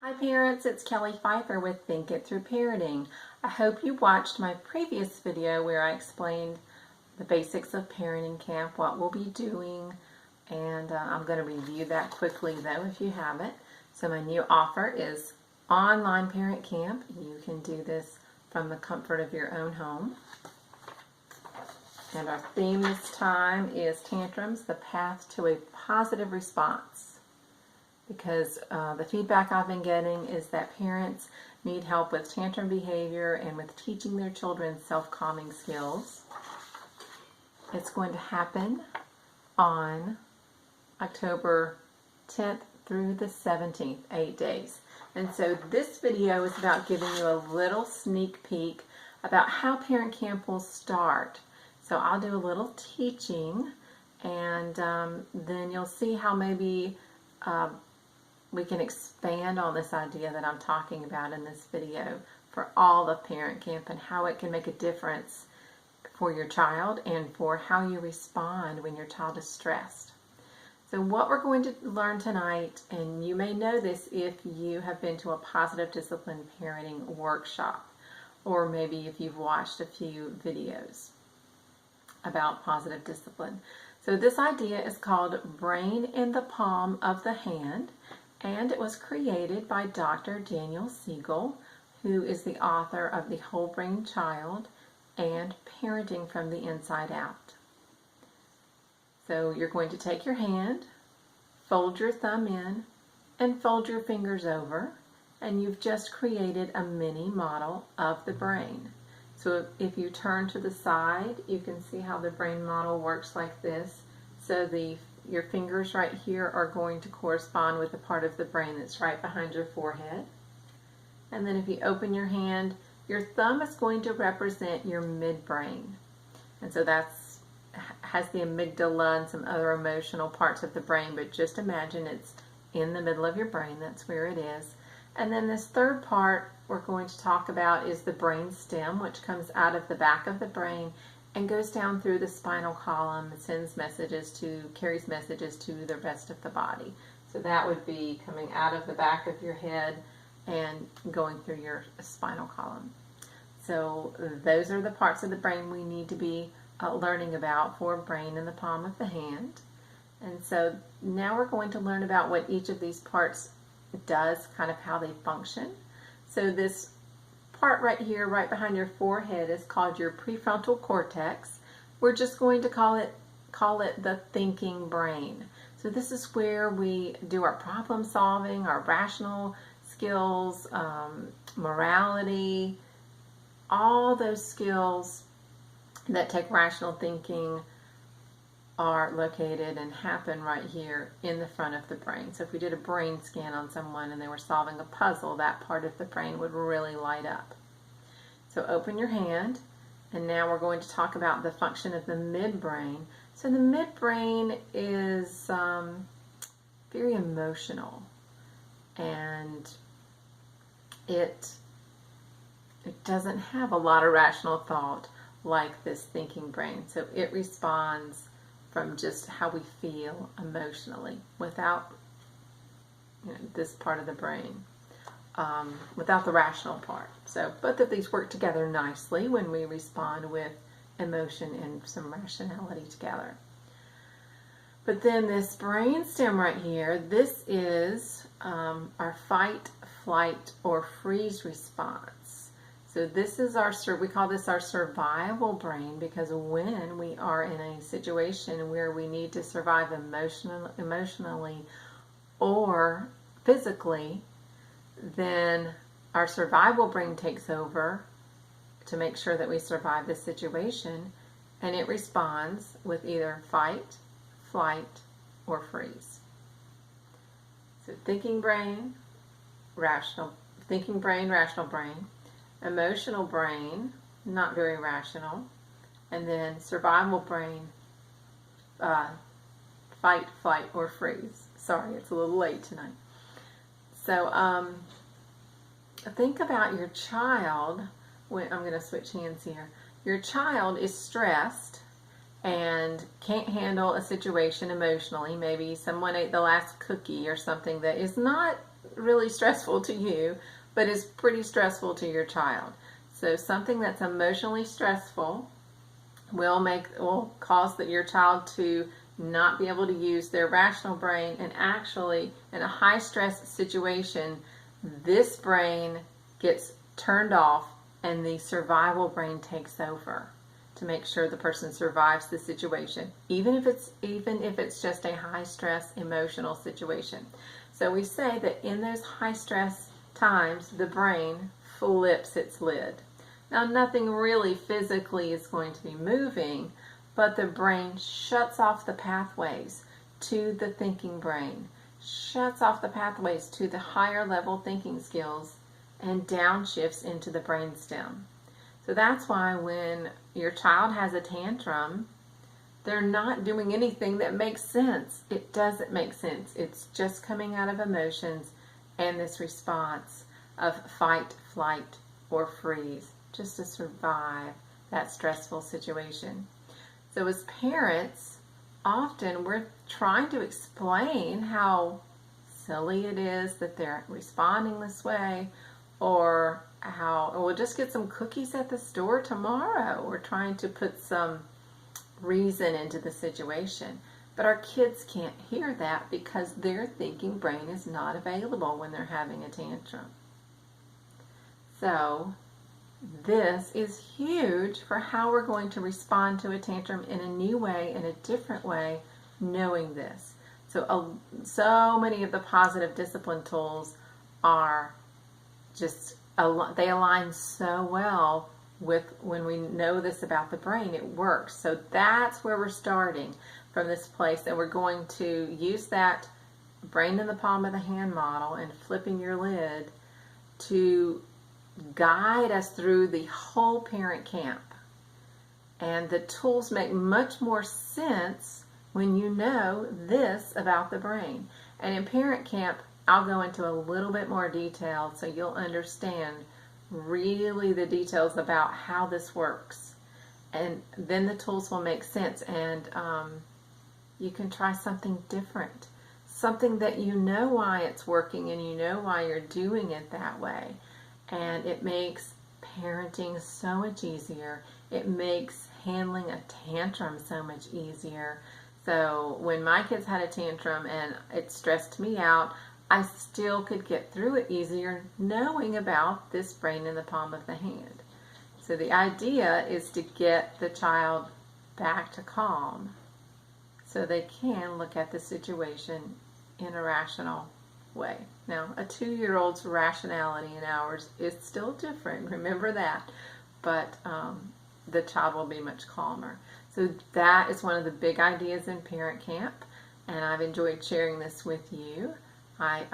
Hi parents, it's Kelly Pfeiffer with Think It Through Parenting. I hope you watched my previous video where I explained the basics of parenting camp, what we'll be doing, and I'm going to review that quickly though if you haven't. So my new offer is online parent camp. You can do this from the comfort of your own home. And our theme this time is Tantrums, the path to a positive response. Because the feedback I've been getting is that parents need help with tantrum behavior and with teaching their children self-calming skills. It's going to happen on October 10th through the 17th, 8 days. And so this video is about giving you a little sneak peek about how parent camp will start. So I'll do a little teaching, and then you'll see how maybe we can expand on this idea that I'm talking about in this video for all of parent camp and how it can make a difference for your child and for how you respond when your child is stressed. So what we're going to learn tonight, and you may know this if you have been to a positive discipline parenting workshop, or maybe if you've watched a few videos about positive discipline. So this idea is called Brain in the Palm of the Hand, and it was created by Dr. Daniel Siegel, who is the author of The Whole Brain Child and Parenting from the Inside Out. So you're going to take your hand, fold your thumb in, and fold your fingers over, and you've just created a mini model of the brain. So if you turn to the side, you can see how the brain model works like this. So your fingers right here are going to correspond with the part of the brain that's right behind your forehead. And then if you open your hand, your thumb is going to represent your midbrain. And so has the amygdala and some other emotional parts of the brain, but just imagine it's in the middle of your brain. That's where it is. And then this third part we're going to talk about is the brain stem, which comes out of the back of the brain and goes down through the spinal column and carries messages to the rest of the body. So that would be coming out of the back of your head and going through your spinal column. So those are the parts of the brain we need to be learning about for brain in the palm of the hand. And so now we're going to learn about what each of these parts does, kind of how they function. So this part right here, right behind your forehead, is called your prefrontal cortex. We're just going to call it the thinking brain. So this is where we do our problem solving, our rational skills, morality, all those skills that take rational thinking are located and happen right here in the front of the brain. So if we did a brain scan on someone and they were solving a puzzle, that part of the brain would really light up. So open your hand, and now we're going to talk about the function of the midbrain. So the midbrain is very emotional, and it doesn't have a lot of rational thought like this thinking brain. So it responds from just how we feel emotionally without this part of the brain, without the rational part. So both of these work together nicely when we respond with emotion and some rationality together. But then this brain stem right here, this is our fight, flight, or freeze response. So this is we call this our survival brain, because when we are in a situation where we need to survive emotionally or physically, then our survival brain takes over to make sure that we survive the situation, and it responds with either fight, flight, or freeze. So thinking brain, rational brain, emotional brain, not very rational, and then survival brain, fight, flight, or freeze. Sorry, it's a little late tonight. So think about your child. I'm going to switch hands here. Your child is stressed and can't handle a situation emotionally. Maybe someone ate the last cookie or something that is not really stressful to you, but is pretty stressful to your child. So something that's emotionally stressful will cause your child to not be able to use their rational brain, and actually in a high stress situation, this brain gets turned off and the survival brain takes over to make sure the person survives the situation, even if it's just a high stress emotional situation. So we say that in those high stress times, the brain flips its lid. Now, nothing really physically is going to be moving, but the brain shuts off the pathways to the thinking brain, shuts off the pathways to the higher level thinking skills, and downshifts into the brainstem. So that's why when your child has a tantrum, they're not doing anything that makes sense. It doesn't make sense. It's just coming out of emotions and this response of fight, flight, or freeze, just to survive that stressful situation. So as parents, often we're trying to explain how silly it is that they're responding this way, or how we'll just get some cookies at the store tomorrow. We're trying to put some reason into the situation. But our kids can't hear that because their thinking brain is not available when they're having a tantrum. So this is huge for how we're going to respond to a tantrum in a new way, in a different way, knowing this. So many of the positive discipline tools are just, they align so well with when we know this about the brain, it works. So that's where we're starting from this place, and we're going to use that brain in the palm of the hand model and flipping your lid to guide us through the whole parent camp. And the tools make much more sense when you know this about the brain. And in parent camp, I'll go into a little bit more detail so you'll understand really the details about how this works. And then the tools will make sense, and you can try something different. Something that you know why it's working and you know why you're doing it that way. And it makes parenting so much easier. It makes handling a tantrum so much easier. So when my kids had a tantrum and it stressed me out, I still could get through it easier knowing about this brain in the palm of the hand. So the idea is to get the child back to calm so they can look at the situation in a rational way. Now, a 2-year-old's rationality and ours is still different, remember that, but the child will be much calmer. So that is one of the big ideas in parent camp, and I've enjoyed sharing this with you. I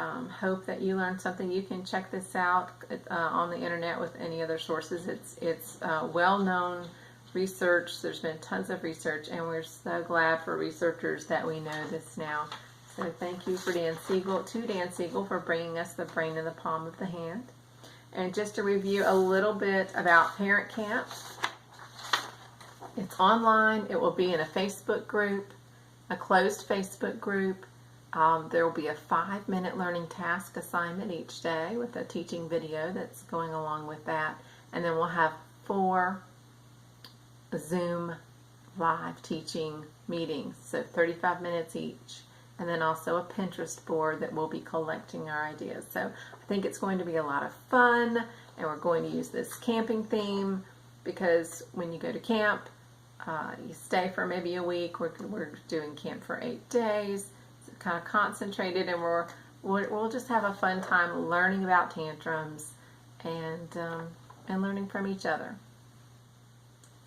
hope that you learned something. You can check this out on the internet with any other sources. It's well-known research. There's been tons of research, and we're so glad for researchers that we know this now. So thank you to Dan Siegel for bringing us the brain in the palm of the hand. And just to review a little bit about Parent Camp, it's online. It will be in a Facebook group, a closed Facebook group. There will be a 5-minute learning task assignment each day with a teaching video that's going along with that. And then we'll have 4 Zoom live teaching meetings, so 35 minutes each. And then also a Pinterest board that we'll be collecting our ideas. So I think it's going to be a lot of fun, and we're going to use this camping theme because when you go to camp, you stay for maybe a week. We're doing camp for 8 days. It's kind of concentrated, and we'll just have a fun time learning about tantrums and learning from each other.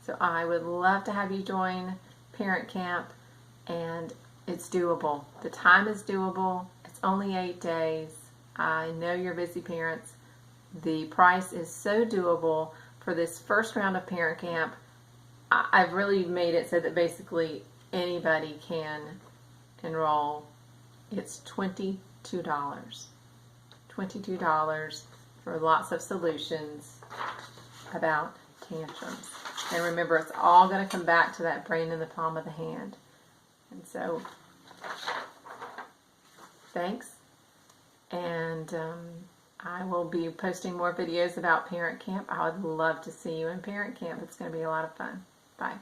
So I would love to have you join Parent Camp, and it's doable. The time is doable. It's only 8 days. I know you're busy parents. The price is so doable for this first round of Parent Camp. I've really made it so that basically anybody can enroll. It's $22. $22 for lots of solutions about tantrums. And remember, it's all going to come back to that brain in the palm of the hand. And so, thanks, And I will be posting more videos about parent camp. I would love to see you in parent camp. It's going to be a lot of fun. Bye.